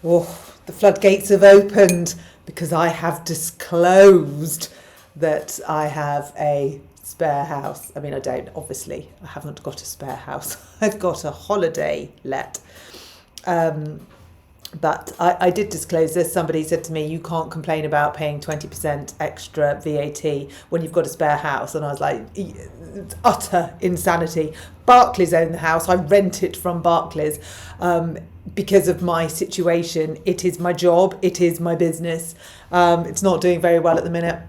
the floodgates have opened because I have disclosed that I have a spare house. I mean, I don't, obviously. I haven't got a spare house. I've got a holiday let. But I did disclose this. Somebody said to me, you can't complain about paying 20% extra VAT when you've got a spare house. And I was like, it's utter insanity. Barclays own the house. I rent it from Barclays because of my situation. It is my job. It is my business. It's not doing very well at the minute.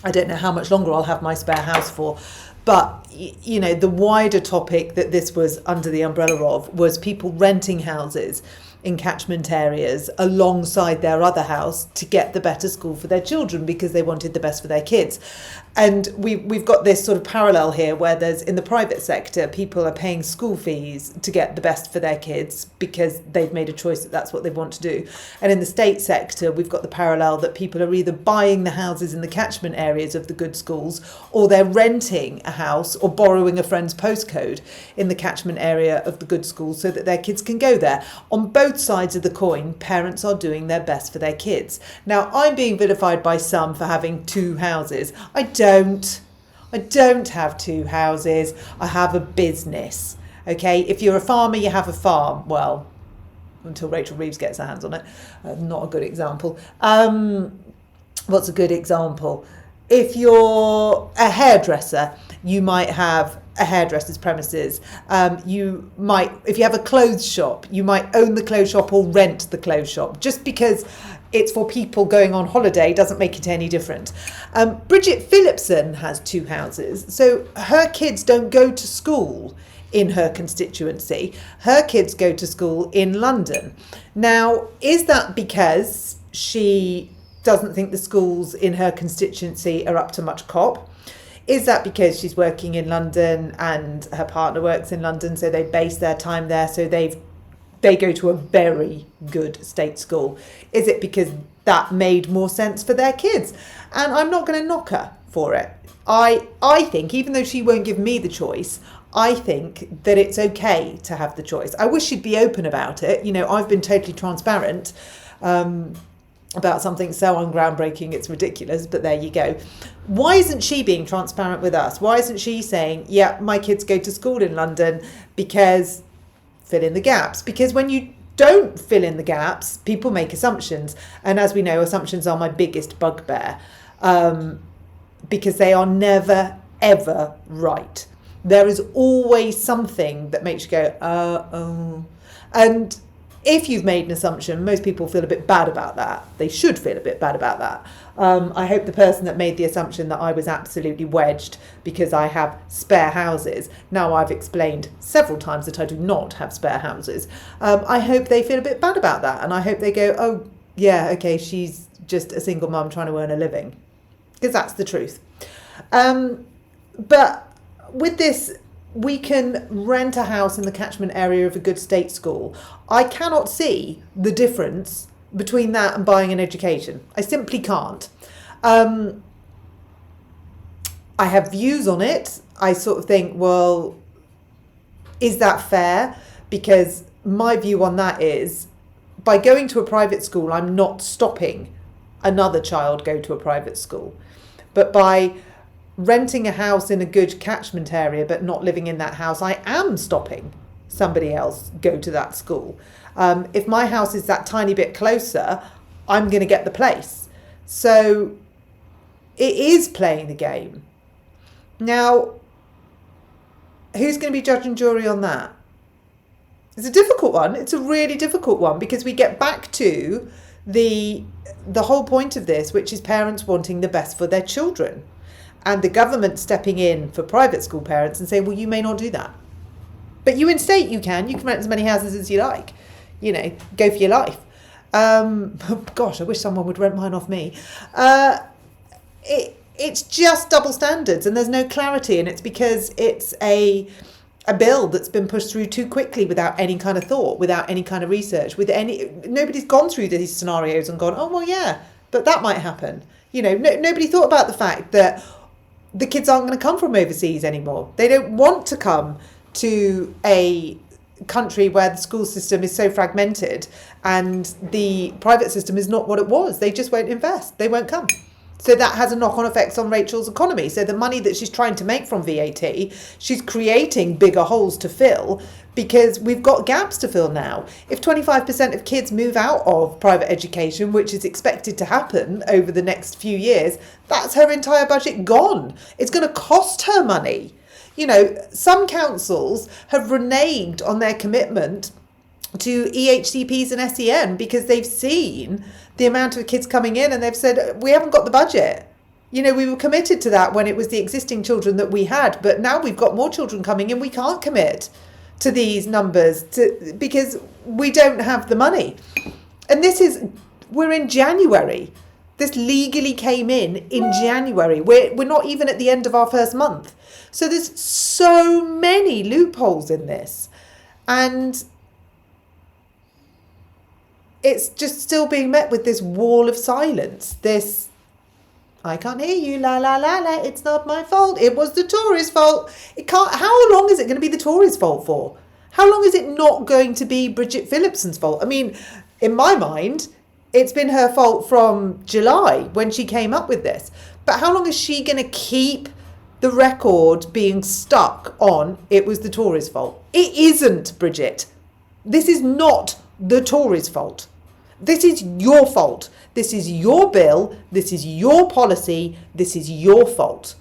I don't know how much longer I'll have my spare house for. But, you know, the wider topic that this was under the umbrella of was people renting houses in catchment areas alongside their other house to get the better school for their children because they wanted the best for their kids. And we've got this sort of parallel here where there's, in the private sector, people are paying school fees to get the best for their kids because they've made a choice that that's what they want to do. And in the state sector, we've got the parallel that people are either buying the houses in the catchment areas of the good schools, or they're renting a house or borrowing a friend's postcode in the catchment area of the good schools so that their kids can go there. On both sides of the coin, parents are doing their best for their kids. Now, I'm being vilified by some for having two houses. I don't have two houses. I have a business. Okay, if you're a farmer, you have a farm. Well, until Rachel Reeves gets her hands on it. Not a good example. What's a good example? If you're a hairdresser, you might have a hairdresser's premises. You might, if you have a clothes shop, you might own the clothes shop or rent the clothes shop. Just because it's for people going on holiday doesn't make it any different. Bridget Phillipson has two houses, so her kids don't go to school in her constituency. Her kids go to school in London. Now, is that because she doesn't think the schools in her constituency are up to much cop? Is that because she's working in London and her partner works in London, so they base their time there, so they go to a very good state school? Is it because that made more sense for their kids? And I'm not going to knock her for it. I think, even though she won't give me the choice, I think that it's okay to have the choice. I wish she'd be open about it. You know, I've been totally transparent about something so ungroundbreaking it's ridiculous, but there you go. Why isn't she being transparent with us? Why isn't she saying, yeah, my kids go to school in London because... fill in the gaps? Because when you don't fill in the gaps, people make assumptions. And as we know, assumptions are my biggest bugbear because they are never, ever right. There is always something that makes you go, oh. And if you've made an assumption, most people feel a bit bad about that. They should feel a bit bad about that. I hope the person that made the assumption that I was absolutely wedged because I have spare houses. Now I've explained several times that I do not have spare houses. I hope they feel a bit bad about that. And I hope they go, oh, yeah, okay, she's just a single mum trying to earn a living. Because that's the truth. But with this, we can rent a house in the catchment area of a good state school. I cannot see the difference between that and buying an education. I simply can't. I have views on it. I sort of think, well, is that fair? Because my view on that is, by going to a private school, I'm not stopping another child go to a private school. But by renting a house in a good catchment area but not living in that house, I am stopping somebody else go to that school. If my house is that tiny bit closer, I'm going to get the place. So it is playing the game. Now, who's going to be judge and jury on that? It's a difficult one. It's a really difficult one because we get back to the whole point of this, which is parents wanting the best for their children. And the government stepping in for private school parents and saying, well, you may not do that. But you in state, you can rent as many houses as you like. You know, go for your life. Gosh, I wish someone would rent mine off me. It's just double standards and there's no clarity. And it's because it's a bill that's been pushed through too quickly without any kind of thought, without any kind of research, nobody's gone through these scenarios and gone, oh, well, yeah, but that might happen. You know, nobody thought about the fact that the kids aren't going to come from overseas anymore. They don't want to come to a country where the school system is so fragmented and the private system is not what it was. They just won't invest. They won't come. So that has a knock-on effects on Rachel's economy. So the money that she's trying to make from VAT, she's creating bigger holes to fill because we've got gaps to fill now. If 25% of kids move out of private education, which is expected to happen over the next few years, that's her entire budget gone. It's going to cost her money. You know, some councils have reneged on their commitment to EHCPs and SEN because they've seen the amount of kids coming in and they've said, we haven't got the budget. You know, we were committed to that when it was the existing children that we had, but now we've got more children coming in. We can't commit to these numbers because we don't have the money. And we're in January. This legally came in January. We're not even at the end of our first month. So there's so many loopholes in this. And it's just still being met with this wall of silence. This, I can't hear you, la, la, la, la, it's not my fault. It was the Tories' fault. How long is it going to be the Tories' fault for? How long is it not going to be Bridget Phillipson's fault? I mean, in my mind, it's been her fault from July when she came up with this. But how long is she going to keep the record being stuck on it was the Tories' fault? It isn't, Bridget. This is not the Tories' fault. This is your fault. This is your bill. This is your policy. This is your fault.